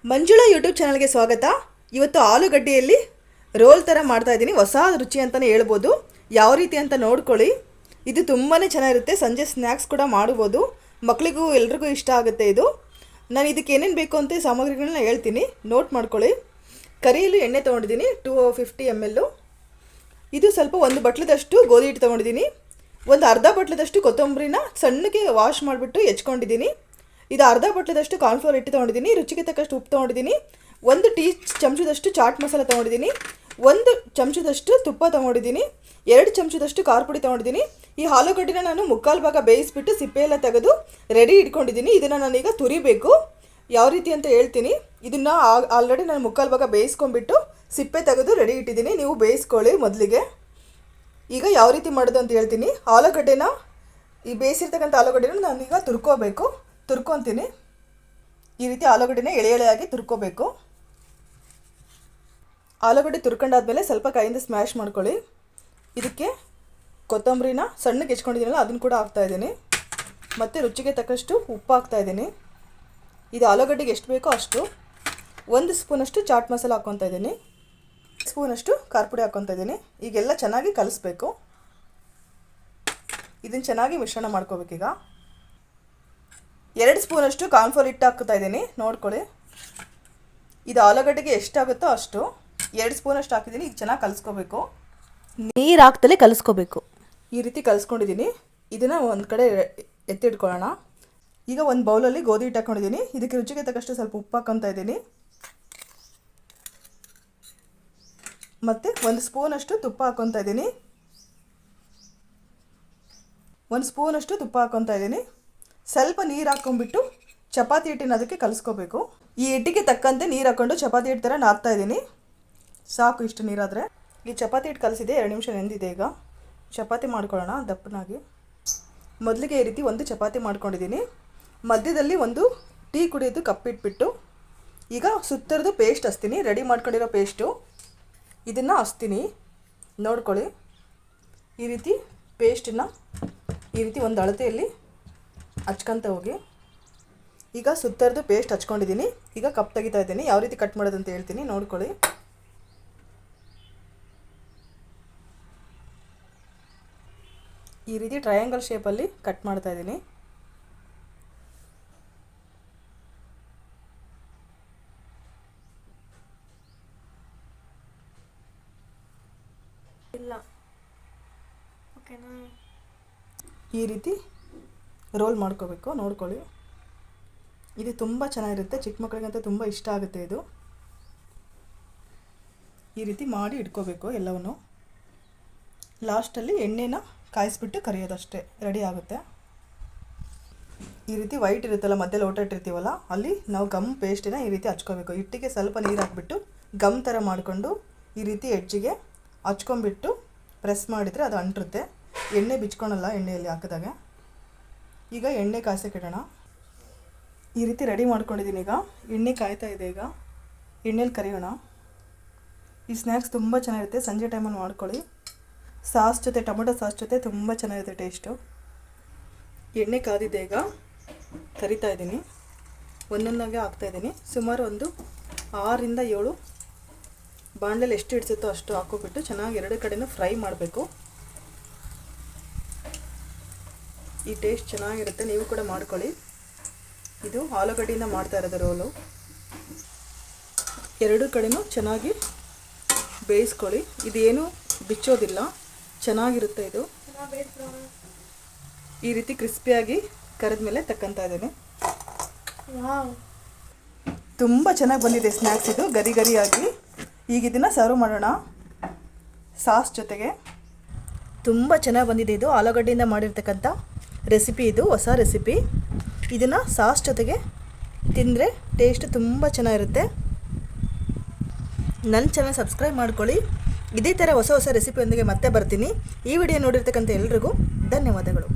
Manjula YouTube ಚಾನಲ್ಗೆ ಸ್ವಾಗತ. ಇವತ್ತು ಆಲೂಗಡ್ಡೆಯಲ್ಲಿ ರೋಲ್ ಥರ ಮಾಡ್ತಾಯಿದ್ದೀನಿ. ಹೊಸ ರುಚಿ ಅಂತಲೇ ಹೇಳ್ಬೋದು. ಯಾವ ರೀತಿ ಅಂತ ನೋಡ್ಕೊಳ್ಳಿ. ಇದು ತುಂಬಾ ಚೆನ್ನಾಗಿರುತ್ತೆ. ಸಂಜೆ ಸ್ನ್ಯಾಕ್ಸ್ ಕೂಡ ಮಾಡ್ಬೋದು. ಮಕ್ಕಳಿಗೂ ಎಲ್ರಿಗೂ ಇಷ್ಟ ಆಗುತ್ತೆ ಇದು. ನಾನು ಇದಕ್ಕೆ ಏನೇನು ಬೇಕು ಅಂತ ಸಾಮಗ್ರಿಗಳನ್ನ ಹೇಳ್ತೀನಿ, ನೋಟ್ ಮಾಡ್ಕೊಳ್ಳಿ. ಕರಿಯಲು ಎಣ್ಣೆ ತೊಗೊಂಡಿದ್ದೀನಿ 250 ml. ಇದು ಸ್ವಲ್ಪ ಒಂದು ಬಟ್ಲದಷ್ಟು ಗೋಧಿ ಹಿಟ್ಟು ತೊಗೊಂಡಿದ್ದೀನಿ. ಒಂದು ಅರ್ಧ ಬಟ್ಲದಷ್ಟು ಕೊತ್ತಂಬರಿನ ಸಣ್ಣಗೆ ವಾಶ್ ಮಾಡಿಬಿಟ್ಟು ಹೆಚ್ಕೊಂಡಿದ್ದೀನಿ. ಇದು ಅರ್ಧ ಬಟ್ಲದಷ್ಟು ಕಾರ್ನ್ಫ್ಲೋರ್ ಹಿಟ್ಟು ತೊಗೊಂಡಿದ್ದೀನಿ. ರುಚಿಗೆ ತಕ್ಕಷ್ಟು ಉಪ್ಪು ತೊಗೊಂಡಿದ್ದೀನಿ. 1 ಟೀ ಚಮಚದಷ್ಟು ಚಾಟ್ ಮಸಾಲ ತೊಗೊಂಡಿದ್ದೀನಿ. 1 ಚಮಚದಷ್ಟು ತುಪ್ಪ ತೊಗೊಂಡಿದ್ದೀನಿ. 2 ಚಮಚದಷ್ಟು ಖಾರ ಪುಡಿ ತೊಗೊಂಡಿದ್ದೀನಿ. ಈ ಆಲೂಗಡ್ಡೆನ ನಾನು ಮುಕ್ಕಾಲು ಭಾಗ ಬೇಯಿಸ್ಬಿಟ್ಟು ಸಿಪ್ಪೆ ಎಲ್ಲ ತೆಗೆದು ರೆಡಿ ಇಟ್ಕೊಂಡಿದ್ದೀನಿ. ಇದನ್ನು ನಾನೀಗ ತುರಿಬೇಕು. ಯಾವ ರೀತಿ ಅಂತ ಹೇಳ್ತೀನಿ. ಇದನ್ನು ಆಲ್ರೆಡಿ ನಾನು ಮುಕ್ಕಾಲು ಭಾಗ ಬೇಯಿಸ್ಕೊಂಡ್ಬಿಟ್ಟು ಸಿಪ್ಪೆ ತೆಗೆದು ರೆಡಿ ಇಟ್ಟಿದ್ದೀನಿ. ನೀವು ಬೇಯಿಸ್ಕೊಳ್ಳಿ ಮೊದಲಿಗೆ. ಈಗ ಯಾವ ರೀತಿ ಮಾಡೋದು ಅಂತ ಹೇಳ್ತೀನಿ. ಆಲೂಗಡ್ಡೆನ ಈ ಬೇಯಿಸಿರ್ತಕ್ಕಂಥ ಆಲೂಗಡ್ಡೆನ ನಾನೀಗ ತುರ್ಕೊತೀನಿ. ಈ ರೀತಿ ಆಲೂಗಡ್ಡೆನ ಎಳೆಯಾಗಿ ತುರ್ಕೋಬೇಕು. ಆಲೂಗಡ್ಡೆ ತುರ್ಕೊಂಡಾದ್ಮೇಲೆ ಸ್ವಲ್ಪ ಕೈಯಿಂದ ಸ್ಮ್ಯಾಶ್ ಮಾಡ್ಕೊಳ್ಳಿ. ಇದಕ್ಕೆ ಕೊತ್ತಂಬರಿನ ಸಣ್ಣಗೆ ಹೆಚ್ಕೊಂಡಿದ್ದೀನಲ್ಲ ಅದನ್ನು ಕೂಡ ಹಾಕ್ತಾಯಿದ್ದೀನಿ. ಮತ್ತು ರುಚಿಗೆ ತಕ್ಕಷ್ಟು ಉಪ್ಪು ಹಾಕ್ತಾಯಿದ್ದೀನಿ. ಇದು ಆಲೂಗಡ್ಡೆಗೆ ಎಷ್ಟು ಬೇಕೋ ಅಷ್ಟು. 1 ಸ್ಪೂನಷ್ಟು ಚಾಟ್ ಮಸಾಲ ಹಾಕ್ಕೊತಾ ಇದ್ದೀನಿ. ಸ್ಪೂನಷ್ಟು ಖಾರ ಪುಡಿ ಹಾಕ್ಕೊತಾ ಇದ್ದೀನಿ. ಈಗೆಲ್ಲ ಚೆನ್ನಾಗಿ ಕಲಿಸ್ಬೇಕು. ಇದನ್ನು ಚೆನ್ನಾಗಿ ಮಿಶ್ರಣ ಮಾಡ್ಕೋಬೇಕೀಗ. 2 ಸ್ಪೂನಷ್ಟು ಕಾರ್ನ್ಫ್ಲೋರ್ ಹಿಟ್ಟು ಹಾಕ್ತಾ ಇದ್ದೀನಿ. ನೋಡ್ಕೊಳ್ಳಿ. ಇದು ಆಲೂಗಡ್ಡೆಗೆ ಎಷ್ಟಾಗುತ್ತೋ ಅಷ್ಟು 2 ಸ್ಪೂನಷ್ಟು ಹಾಕಿದ್ದೀನಿ. ಈಗ ಚೆನ್ನಾಗಿ ಕಲಿಸ್ಕೋಬೇಕು. ನೀರು ಹಾಕ್ತಲೇ ಕಲಿಸ್ಕೋಬೇಕು. ಈ ರೀತಿ ಕಲಿಸ್ಕೊಂಡಿದ್ದೀನಿ. ಇದನ್ನು ಒಂದು ಕಡೆ ಎತ್ತಿಡ್ಕೊಳ್ಳೋಣ. ಈಗ ಒಂದು ಬೌಲಲ್ಲಿ ಗೋಧಿ ಹಿಟ್ಟು ಹಾಕ್ಕೊಂಡಿದ್ದೀನಿ. ಇದಕ್ಕೆ ರುಚಿಗೆ ತಕ್ಕಷ್ಟು ಸ್ವಲ್ಪ ಉಪ್ಪು ಹಾಕ್ಕೊತಾ ಇದ್ದೀನಿ. ಮತ್ತು 1 ಸ್ಪೂನಷ್ಟು ತುಪ್ಪ ಹಾಕ್ಕೊತಾ ಇದ್ದೀನಿ. 1 ಸ್ಪೂನಷ್ಟು ತುಪ್ಪ ಹಾಕ್ಕೊತಾ ಇದ್ದೀನಿ. ಸ್ವಲ್ಪ ನೀರು ಹಾಕ್ಕೊಂಡ್ಬಿಟ್ಟು ಚಪಾತಿ ಹಿಟ್ಟಿನ ಅದಕ್ಕೆ ಕಲಿಸ್ಕೋಬೇಕು. ಈ ಹಿಟ್ಟಿಗೆ ತಕ್ಕಂತೆ ನೀರು ಹಾಕ್ಕೊಂಡು ಚಪಾತಿ ಹಿಟ್ಟು ಥರ ನಾದ್ತಾ ಇದ್ದೀನಿ. ಸಾಕು ಇಷ್ಟು ನೀರಾದರೆ. ಈ ಚಪಾತಿ ಹಿಟ್ಟು ಕಲಿಸಿದೆ. 2 ನಿಮಿಷ ನೆಂದಿದೆ. ಈಗ ಚಪಾತಿ ಮಾಡ್ಕೊಳ್ಳೋಣ ದಪ್ಪನಾಗಿ. ಮೊದಲಿಗೆ ಈ ರೀತಿ ಒಂದು ಚಪಾತಿ ಮಾಡ್ಕೊಂಡಿದ್ದೀನಿ. ಮಧ್ಯದಲ್ಲಿ ಒಂದು ಟೀ ಕುಡಿಯೋದು ಕಪ್ಪಿಟ್ಬಿಟ್ಟು ಈಗ ಸುತ್ತರದು ಪೇಸ್ಟ್ ಹಚ್ತೀನಿ. ರೆಡಿ ಮಾಡ್ಕೊಂಡಿರೋ ಪೇಸ್ಟು ಇದನ್ನು ಹಚ್ತೀನಿ. ನೋಡ್ಕೊಳ್ಳಿ. ಈ ರೀತಿ ಪೇಸ್ಟನ್ನು ಈ ರೀತಿ ಒಂದು ಅಳತೆಯಲ್ಲಿ ಹಚ್ಕೊತ ಹೋಗಿ. ಈಗ ಸುತ್ತರದು ಪೇಸ್ಟ್ ಹಚ್ಕೊಂಡಿದ್ದೀನಿ. ಈಗ ಕಪ್ ತೆಗಿತಾ ಇದ್ದೀನಿ. ಯಾವ ರೀತಿ ಕಟ್ ಮಾಡೋದಂತ ಹೇಳ್ತೀನಿ, ನೋಡ್ಕೊಳ್ಳಿ. ಈ ರೀತಿ ಟ್ರಯಾಂಗಲ್ ಶೇಪಲ್ಲಿ ಕಟ್ ಮಾಡ್ತಾ ಇದ್ದೀನಿ. ಈ ರೀತಿ ರೋಲ್ ಮಾಡ್ಕೋಬೇಕು. ನೋಡ್ಕೊಳ್ಳಿ. ಇದು ತುಂಬ ಚೆನ್ನಾಗಿರುತ್ತೆ. ಚಿಕ್ಕ ಮಕ್ಕಳಿಗಂತೂ ತುಂಬ ಇಷ್ಟ ಆಗುತ್ತೆ ಇದು. ಈ ರೀತಿ ಮಾಡಿ ಇಟ್ಕೋಬೇಕು ಎಲ್ಲವನ್ನು. ಲಾಸ್ಟಲ್ಲಿ ಎಣ್ಣೆನ ಕಾಯಿಸ್ಬಿಟ್ಟು ಕರಿಯೋದಷ್ಟೇ, ರೆಡಿ ಆಗುತ್ತೆ. ಈ ರೀತಿ ವೈಟ್ ಇರುತ್ತಲ್ಲ, ಮಧ್ಯೆ ಲೋಟ ಇಟ್ಟಿರ್ತೀವಲ್ಲ, ಅಲ್ಲಿ ನಾವು ಗಮ್ ಪೇಸ್ಟಿನ ಈ ರೀತಿ ಹಚ್ಕೋಬೇಕು. ಹಿಟ್ಟಿಗೆ ಸ್ವಲ್ಪ ನೀರು ಹಾಕ್ಬಿಟ್ಟು ಗಮ್ ಥರ ಮಾಡಿಕೊಂಡು ಈ ರೀತಿ ಎಡ್ಜಿಗೆ ಹಚ್ಕೊಂಡ್ಬಿಟ್ಟು ಪ್ರೆಸ್ ಮಾಡಿದರೆ ಅದು ಅಂಟಿರುತ್ತೆ. ಎಣ್ಣೆ ಬಿಚ್ಕೊಳಲ್ಲ ಎಣ್ಣೆಯಲ್ಲಿ ಹಾಕಿದಾಗ. ಈಗ ಎಣ್ಣೆ ಕಾಯ್ಸೋಕೆ ಇಡೋಣ. ಈ ರೀತಿ ರೆಡಿ ಮಾಡ್ಕೊಂಡಿದ್ದೀನಿ. ಈಗ ಎಣ್ಣೆ ಕಾಯ್ತಾ ಇದೆ. ಈಗ ಎಣ್ಣೆಲಿ ಕರಿಯೋಣ. ಈ ಸ್ನ್ಯಾಕ್ಸ್ ತುಂಬ ಚೆನ್ನಾಗಿರುತ್ತೆ. ಸಂಜೆ ಟೈಮಲ್ಲಿ ಮಾಡ್ಕೊಳ್ಳಿ. ಸಾಸ್ ಜೊತೆ, ಟೊಮೊಟೊ ಸಾಸ್ ಜೊತೆ ತುಂಬ ಚೆನ್ನಾಗಿರುತ್ತೆ ಟೇಸ್ಟು. ಎಣ್ಣೆ ಕಾದಿದೆ. ಈಗ ಕರಿತಾ ಇದ್ದೀನಿ. ಒಂದೊಂದಾಗೆ ಹಾಕ್ತಾಯಿದ್ದೀನಿ. ಸುಮಾರು ಒಂದು 6 ರಿಂದ 7 ಬಾಣಲೆಯಲ್ಲಿ ಎಷ್ಟು ಹಿಡಿಸುತ್ತೋ ಅಷ್ಟು ಹಾಕೋಬಿಟ್ಟು ಚೆನ್ನಾಗಿ 2 ಕಡೆನೂ ಫ್ರೈ ಮಾಡಬೇಕು. ಈ ಟೇಸ್ಟ್ ಚೆನ್ನಾಗಿರುತ್ತೆ. ನೀವು ಕೂಡ ಮಾಡ್ಕೊಳ್ಳಿ. ಇದು ಆಲೂಗಡ್ಡೆಯಿಂದ ಮಾಡ್ತಾ ಇರೋದು ರೋಲು. 2 ಕಡೆನೂ ಚೆನ್ನಾಗಿ ಬೇಯಿಸ್ಕೊಳ್ಳಿ. ಇದೇನು ಬಿಚ್ಚೋದಿಲ್ಲ, ಚೆನ್ನಾಗಿರುತ್ತೆ ಇದು. ಈ ರೀತಿ ಕ್ರಿಸ್ಪಿಯಾಗಿ ಕರೆದ ಮೇಲೆ ತಕ್ಕಂತ ಇದ್ದೀನಿ. ತುಂಬ ಚೆನ್ನಾಗಿ ಬಂದಿದೆ ಸ್ನ್ಯಾಕ್ಸ್ ಇದು, ಗರಿ ಗರಿಯಾಗಿ. ಈಗ ಇದನ್ನು ಸರ್ವ್ ಮಾಡೋಣ ಸಾಸ್ ಜೊತೆಗೆ. ತುಂಬ ಚೆನ್ನಾಗಿ ಬಂದಿದೆ ಇದು. ಆಲೂಗಡ್ಡೆಯಿಂದ ಮಾಡಿರ್ತಕ್ಕಂಥ ರೆಸಿಪಿ ಇದು, ಹೊಸ ರೆಸಿಪಿ. ಇದನ್ನು ಸಾಸ್ ಜೊತೆಗೆ ತಿಂದರೆ ಟೇಸ್ಟ್ ತುಂಬ ಚೆನ್ನಾಗಿರುತ್ತೆ. ನನ್ನ ಚಾನಲ್ ಸಬ್ಸ್ಕ್ರೈಬ್ ಮಾಡ್ಕೊಳ್ಳಿ. ಇದೇ ಥರ ಹೊಸ ರೆಸಿಪಿಯೊಂದಿಗೆ ಮತ್ತೆ ಬರ್ತೀನಿ. ಈ ವಿಡಿಯೋ ನೋಡಿರ್ತಕ್ಕಂಥ ಎಲ್ರಿಗೂ ಧನ್ಯವಾದಗಳು.